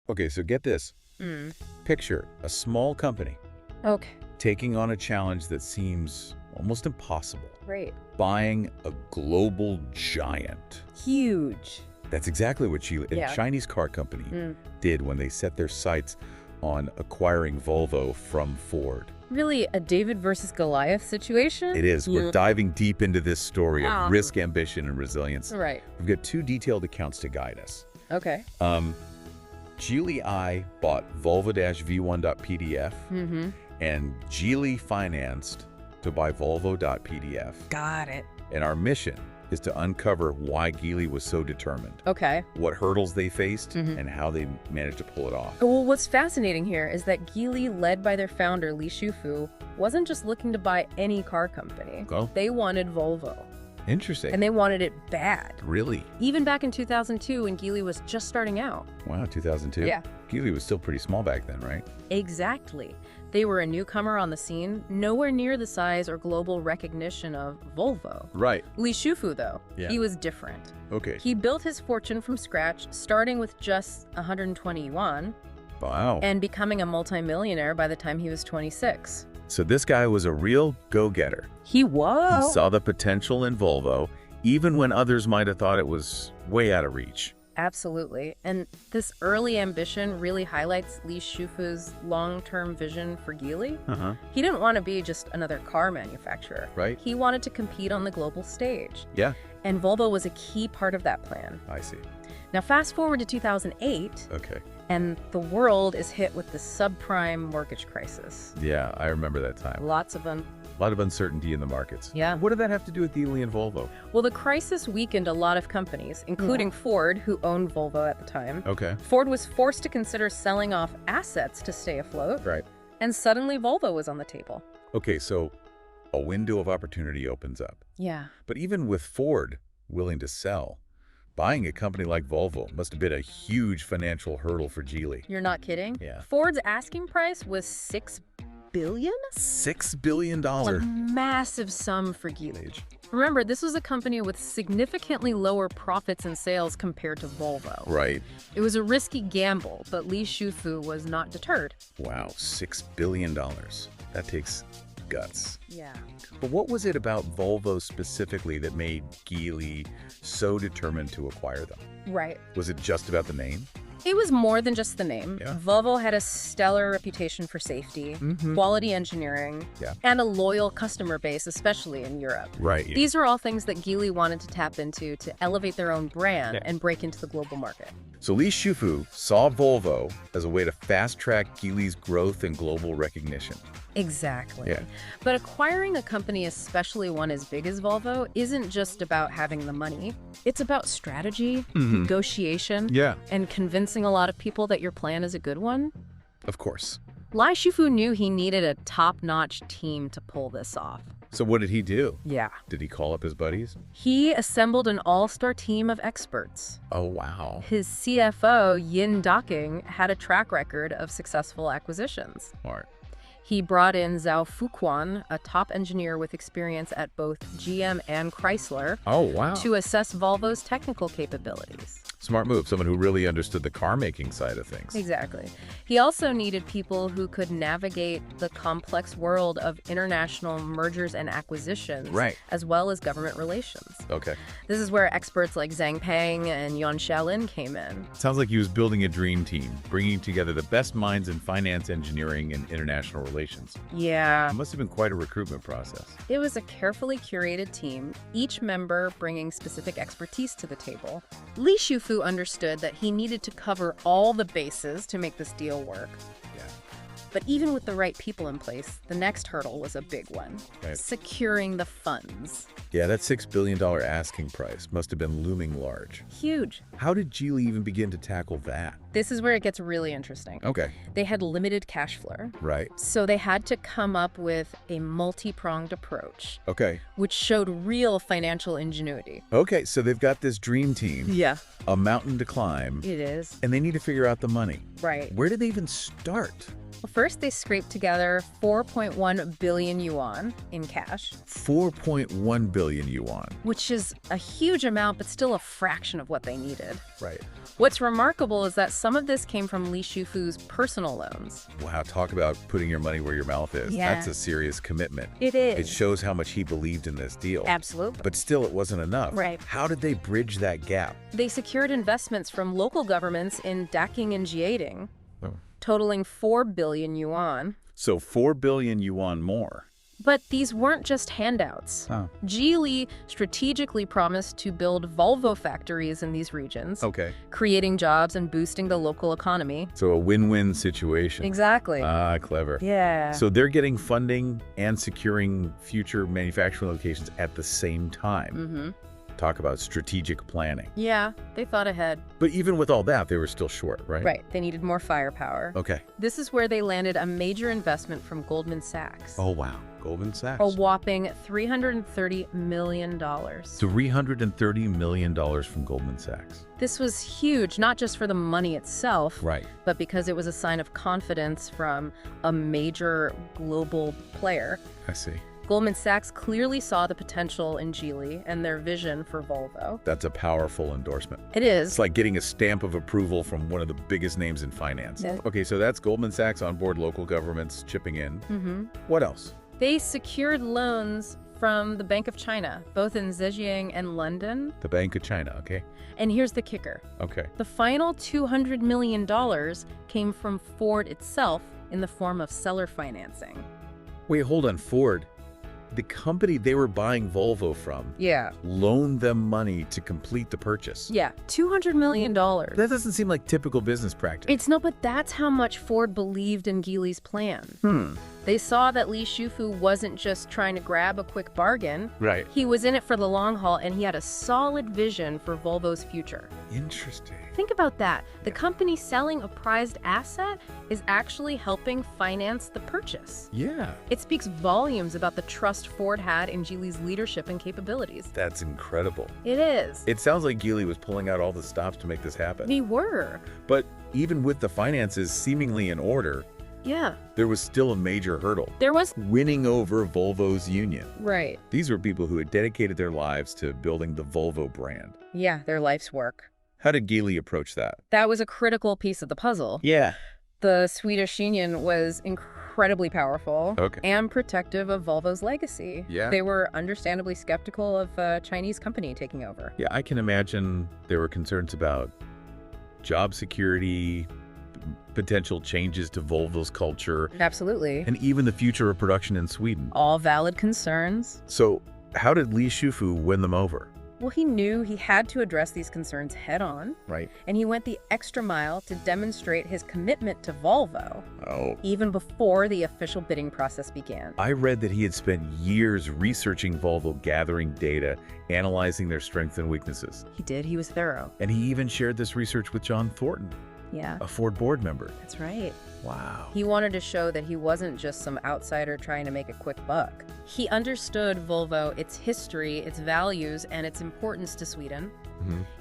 Okay, so get this. Mm. Picture a small company Okay. taking on a challenge that seems almost impossible. Right. Buying a global giant. Huge. That's exactly what a Yeah. Chinese car company Mm. did when they set their sights on acquiring Volvo from Ford. Really a David versus Goliath situation? It is. We're diving deep into this story Ah. of risk, ambition, and resilience. Right. We've got two detailed accounts to guide us. Okay. Geely I bought Volvo-V1.pdf Mm-hmm. and Geely financed to buy Volvo.pdf. Got it. And our mission is to uncover why Geely was so determined, Okay. what hurdles they faced, Mhm. and how they managed to pull it off. Well, what's fascinating here is that Geely, led by their founder, Shufu, wasn't just looking to buy any car company. Oh, They wanted Volvo, interesting. and they wanted it bad. Really? Even back in 2002 when Geely was just starting out. Wow, 2002? Yeah. Geely was still pretty small back then, right? Exactly. They were a newcomer on the scene, nowhere near the size or global recognition of Volvo. Right. Shufu, though, Yeah. he was different. Okay. He built his fortune from scratch, starting with just 120 yuan Wow. and becoming a multimillionaire by the time he was 26. So this guy was a real go-getter. He He was. saw the potential in Volvo, even when others might have thought it was way out of reach. Absolutely. And this early ambition really highlights Shufu's long-term vision for Geely. Uh-huh. He didn't want to be just another car manufacturer. Right. He wanted to compete on the global stage. Yeah, And Volvo was a key part of that plan. I see. Now fast forward to 2008, Okay. and the world is hit with the subprime mortgage crisis. Yeah, I remember that time. Lots of them. A lot of uncertainty in the markets. Yeah. What did that have to do with Geely and Volvo? Well, the crisis weakened a lot of companies, including Ford, who owned Volvo at the time. Okay. Ford was forced to consider selling off assets to stay afloat, Right. and suddenly Volvo was on the table. Okay, so a window of opportunity opens up. Yeah. But even with Ford willing to sell, buying a company like Volvo must have been a huge financial hurdle for Geely. You're not kidding? Yeah. Ford's asking price was $6 billion? $6 billion. A massive sum for Geely. Remember, this was a company with significantly lower profits and sales compared to Volvo. Right. It was a risky gamble, but Shufu was not deterred. Wow, $6 billion. That takes guts. Yeah. But what was it about Volvo specifically that made Geely so determined to acquire them? Right. Was it just about the name? It was more than just the name. Yeah. Volvo had a stellar reputation for safety, quality engineering, Yeah. and a loyal customer base, especially in Europe. Right. These are all things that Geely wanted to tap into to elevate their own brand and break into the global market. So Shufu saw Volvo as a way to fast-track Geely's growth and global recognition. Exactly. Yeah. But acquiring a company, especially one as big as Volvo, isn't just about having the money. It's about strategy, negotiation, Yeah. and convincing a lot of people that your plan is a good one. Of course. Shufu knew he needed a top-notch team to pull this off. So what did he do? Yeah. Did he call up his buddies? He assembled an all-star team of experts. Oh, wow. His CFO, Yin Docking, had a track record of successful acquisitions. Smart. He brought in Zhao Fuquan, a top engineer with experience at both GM and Chrysler, Oh, wow. to assess Volvo's technical capabilities. Smart move. Someone who really understood the car-making side of things. Exactly. He also needed people who could navigate the complex world of international mergers and acquisitions, Right. as well as government relations. Okay. This is where experts like Zhang Peng and Yon Xiaolin came in. Sounds like he was building a dream team, bringing together the best minds in finance, engineering, and international relations. Yeah. It must have been quite a recruitment process. It was a carefully curated team, each member bringing specific expertise to the table. Shufu understood that he needed to cover all the bases to make this deal work. Yeah. But even with the right people in place, the next hurdle was a big one. Right. Securing the funds. Yeah, that $6 billion asking price must have been looming large. Huge. How did Geely even begin to tackle that? This is where it gets really interesting. Okay. They had limited cash flow, Right. so they had to come up with a multi-pronged approach, Okay. which showed real financial ingenuity. Okay, so they've got this dream team, Yeah, a mountain to climb, it is. and they need to figure out the money. Right. Where do they even start? Well, first, they scraped together 4.1 billion yuan in cash, 4.1 billion yuan. which is a huge amount, but still a fraction of what they needed. Right. What's remarkable is that some of this came from Li Shufu's personal loans. Wow, talk about putting your money where your mouth is. Yeah. That's a serious commitment. It is. It shows how much he believed in this deal. Absolutely. But still, it wasn't enough. Right. How did they bridge that gap? They secured investments from local governments in Daking and Jiading, Oh. totaling 4 billion yuan. So 4 billion yuan more. But these weren't just handouts. Oh. Geely strategically promised to build Volvo factories in these regions, Okay. creating jobs and boosting the local economy. So a win-win situation. Exactly. Ah, clever. Yeah. So they're getting funding and securing future manufacturing locations at the same time. Talk about strategic planning. Yeah, they thought ahead. But even with all that, they were still short, right? Right, they needed more firepower. Okay. This is where they landed a major investment from Goldman Sachs. Oh, wow. Goldman Sachs. A whopping $330 million. $330 million from Goldman Sachs. This was huge, not just for the money itself, Right. but because it was a sign of confidence from a major global player. I see. Goldman Sachs clearly saw the potential in Geely and their vision for Volvo. That's a powerful endorsement. It is. It's like getting a stamp of approval from one of the biggest names in finance. Yeah. Okay, so that's Goldman Sachs on board, local governments chipping in. What else? They secured loans from the Bank of China, both in Zhejiang and London. The Bank of China, okay? And here's the kicker. Okay. The final $200 million came from Ford itself in the form of seller financing. Wait, hold on. Ford, the company they were buying Volvo from, Yeah. loaned them money to complete the purchase. Yeah, $200 million. That doesn't seem like typical business practice. It's no, but that's how much Ford believed in Geely's plan. They saw that Li Shufu wasn't just trying to grab a quick bargain. Right. He was in it for the long haul, and he had a solid vision for Volvo's future. Interesting. Think about that. The company selling a prized asset is actually helping finance the purchase. Yeah. It speaks volumes about the trust Ford had in Geely's leadership and capabilities. That's incredible. It is. It sounds like Geely was pulling out all the stops to make this happen. They were. But even with the finances seemingly in order, Yeah. there was still a major hurdle. There was. Winning over Volvo's union. Right. These were people who had dedicated their lives to building the Volvo brand. Yeah, their life's work. How did Geely approach that? That was a critical piece of the puzzle. Yeah. The Swedish union was incredibly powerful Okay. and protective of Volvo's legacy. Yeah. They were understandably skeptical of a Chinese company taking over. Yeah, I can imagine there were concerns about job security, potential changes to Volvo's culture, Absolutely. and even the future of production in Sweden. All valid concerns. So how did Li Shufu win them over? Well, he knew he had to address these concerns head on, Right. and he went the extra mile to demonstrate his commitment to Volvo, Oh. even before the official bidding process began. I read that he had spent years researching Volvo, gathering data, analyzing their strengths and weaknesses. He did. He was thorough. And he even shared this research with John Thornton, Yeah, a Ford board member. that's right. Wow. He wanted to show that he wasn't just some outsider trying to make a quick buck. He understood Volvo, its history, its values, and its importance to Sweden.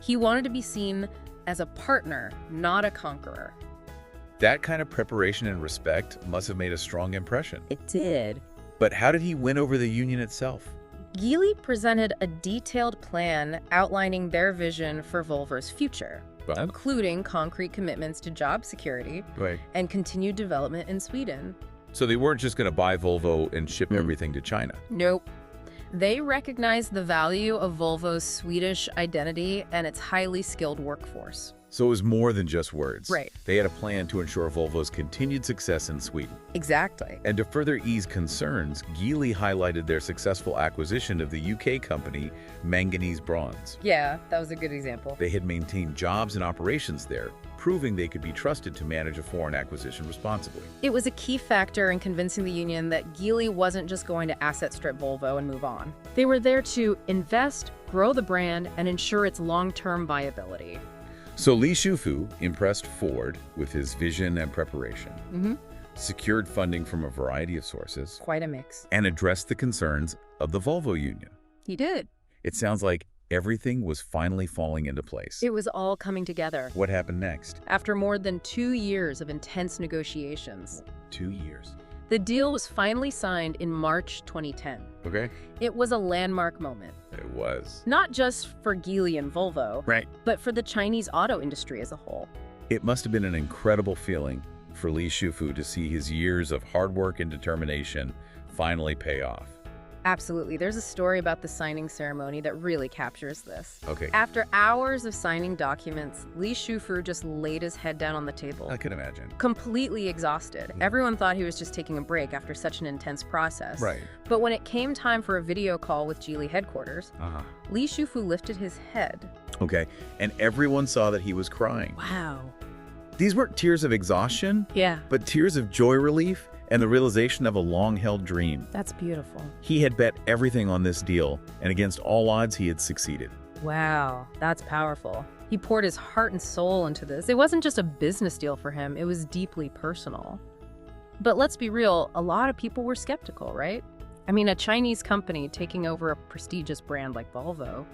He wanted to be seen as a partner, not a conqueror. That kind of preparation and respect must have made a strong impression. It did. But how did he win over the union itself? Geely presented a detailed plan outlining their vision for Volvo's future, including concrete commitments to job security Right. and continued development in Sweden. So they weren't just going to buy Volvo and ship everything to China. Nope. They recognized the value of Volvo's Swedish identity and its highly skilled workforce. So it was more than just words. Right. They had a plan to ensure Volvo's continued success in Sweden. Exactly. And to further ease concerns, Geely highlighted their successful acquisition of the UK company Manganese Bronze. Yeah, that was a good example. They had maintained jobs and operations there, proving they could be trusted to manage a foreign acquisition responsibly. It was a key factor in convincing the union that Geely wasn't just going to asset strip Volvo and move on. They were there to invest, grow the brand, and ensure its long-term viability. So Li Shufu impressed Ford with his vision and preparation, secured funding from a variety of sources, Quite a mix. and addressed the concerns of the Volvo union. He did. It sounds like everything was finally falling into place. It was all coming together. What happened next? After more than 2 years of intense negotiations, 2 years. The deal was finally signed in March 2010. Okay. It was a landmark moment. It was. Not just for Geely and Volvo, Right. but for the Chinese auto industry as a whole. It must have been an incredible feeling for Li Shufu to see his years of hard work and determination finally pay off. Absolutely. There's a story about the signing ceremony that really captures this. Okay. After hours of signing documents, Li Shufu just laid his head down on the table. I can imagine. Completely exhausted. Everyone thought he was just taking a break after such an intense process. Right. But when it came time for a video call with Geely headquarters, Li Shufu lifted his head. Okay. And everyone saw that he was crying. Wow. These weren't tears of exhaustion, Yeah. but tears of joy relief and the realization of a long-held dream. That's beautiful. He had bet everything on this deal, and against all odds, he had succeeded. Wow, that's powerful. He poured his heart and soul into this. It wasn't just a business deal for him, it was deeply personal. But let's be real, a lot of people were skeptical, right? I mean, a Chinese company taking over a prestigious brand like Volvo,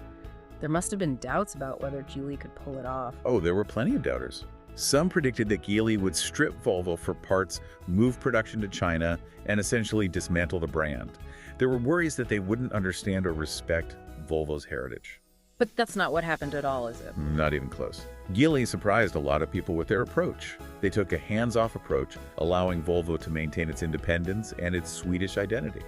there must have been doubts about whether Geely could pull it off. Oh, there were plenty of doubters. Some predicted that Geely would strip Volvo for parts, move production to China, and essentially dismantle the brand. There were worries that they wouldn't understand or respect Volvo's heritage. But that's not what happened at all, is it? Not even close. Geely surprised a lot of people with their approach. They took a hands-off approach, allowing Volvo to maintain its independence and its Swedish identity.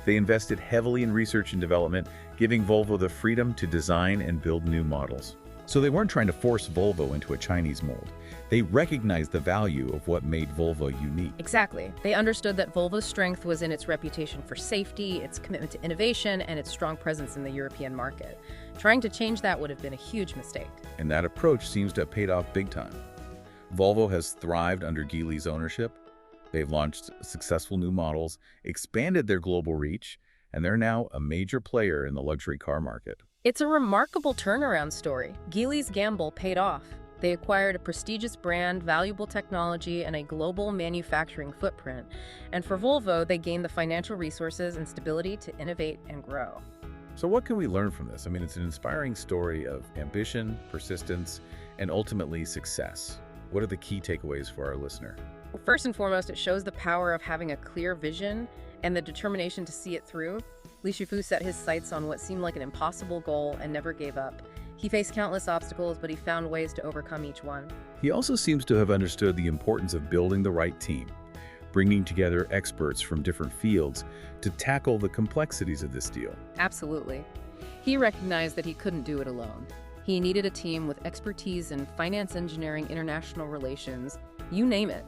They invested heavily in research and development, giving Volvo the freedom to design and build new models. So they weren't trying to force Volvo into a Chinese mold. They recognized the value of what made Volvo unique. Exactly. They understood that Volvo's strength was in its reputation for safety, its commitment to innovation, and its strong presence in the European market. Trying to change that would have been a huge mistake. And that approach seems to have paid off big time. Volvo has thrived under Geely's ownership. They've launched successful new models, expanded their global reach, and they're now a major player in the luxury car market. It's a remarkable turnaround story. Geely's gamble paid off. They acquired a prestigious brand, valuable technology, and a global manufacturing footprint. And for Volvo, they gained the financial resources and stability to innovate and grow. So what can we learn from this? I mean, it's an inspiring story of ambition, persistence, and ultimately success. What are the key takeaways for our listener? First and foremost, it shows the power of having a clear vision and the determination to see it through. Li Shufu set his sights on what seemed like an impossible goal and never gave up. He faced countless obstacles, but he found ways to overcome each one. He also seems to have understood the importance of building the right team, bringing together experts from different fields to tackle the complexities of this deal. Absolutely. He recognized that he couldn't do it alone. He needed a team with expertise in finance, engineering, international relations, you name it.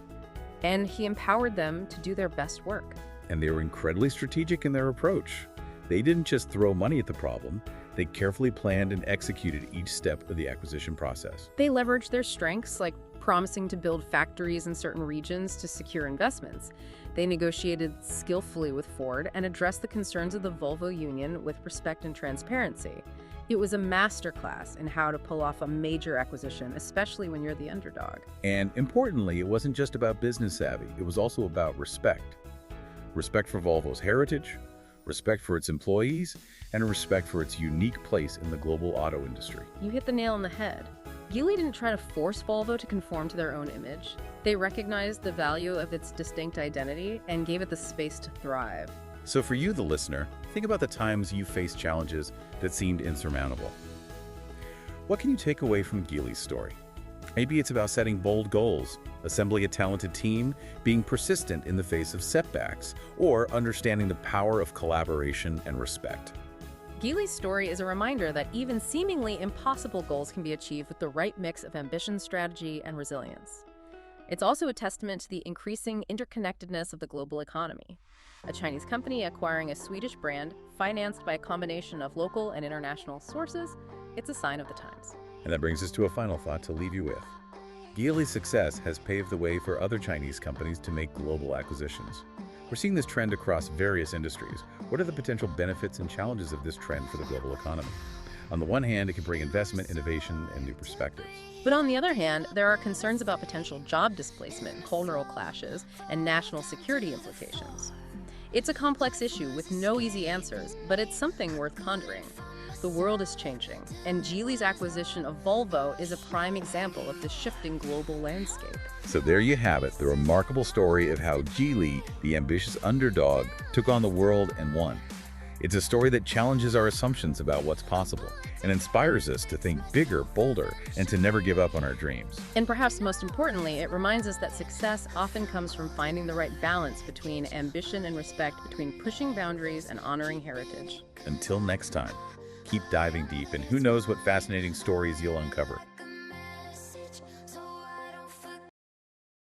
And he empowered them to do their best work. And they were incredibly strategic in their approach. They didn't just throw money at the problem, they carefully planned and executed each step of the acquisition process. They leveraged their strengths, like promising to build factories in certain regions to secure investments. They negotiated skillfully with Ford and addressed the concerns of the Volvo union with respect and transparency. It was a masterclass in how to pull off a major acquisition, especially when you're the underdog. And importantly, it wasn't just about business savvy, it was also about respect. Respect for Volvo's heritage, respect for its employees, and respect for its unique place in the global auto industry. You hit the nail on the head. Geely didn't try to force Volvo to conform to their own image. They recognized the value of its distinct identity and gave it the space to thrive. So for you, the listener, think about the times you faced challenges that seemed insurmountable. What can you take away from Geely's story? Maybe it's about setting bold goals, assembling a talented team, being persistent in the face of setbacks, or understanding the power of collaboration and respect. Geely's story is a reminder that even seemingly impossible goals can be achieved with the right mix of ambition, strategy, and resilience. It's also a testament to the increasing interconnectedness of the global economy. A Chinese company acquiring a Swedish brand, financed by a combination of local and international sources, it's a sign of the times. And that brings us to a final thought to leave you with. Geely's success has paved the way for other Chinese companies to make global acquisitions. We're seeing this trend across various industries. What are the potential benefits and challenges of this trend for the global economy? On the one hand, it can bring investment, innovation, and new perspectives. But on the other hand, there are concerns about potential job displacement, cultural clashes, and national security implications. It's a complex issue with no easy answers, but it's something worth pondering. The world is changing, and Geely's acquisition of Volvo is a prime example of the shifting global landscape. So there you have it, the remarkable story of how Geely, the ambitious underdog, took on the world and won. It's a story that challenges our assumptions about what's possible and inspires us to think bigger, bolder, and to never give up on our dreams. And perhaps most importantly, it reminds us that success often comes from finding the right balance between ambition and respect, between pushing boundaries and honoring heritage. Until next time, keep diving deep, and who knows what fascinating stories you'll uncover.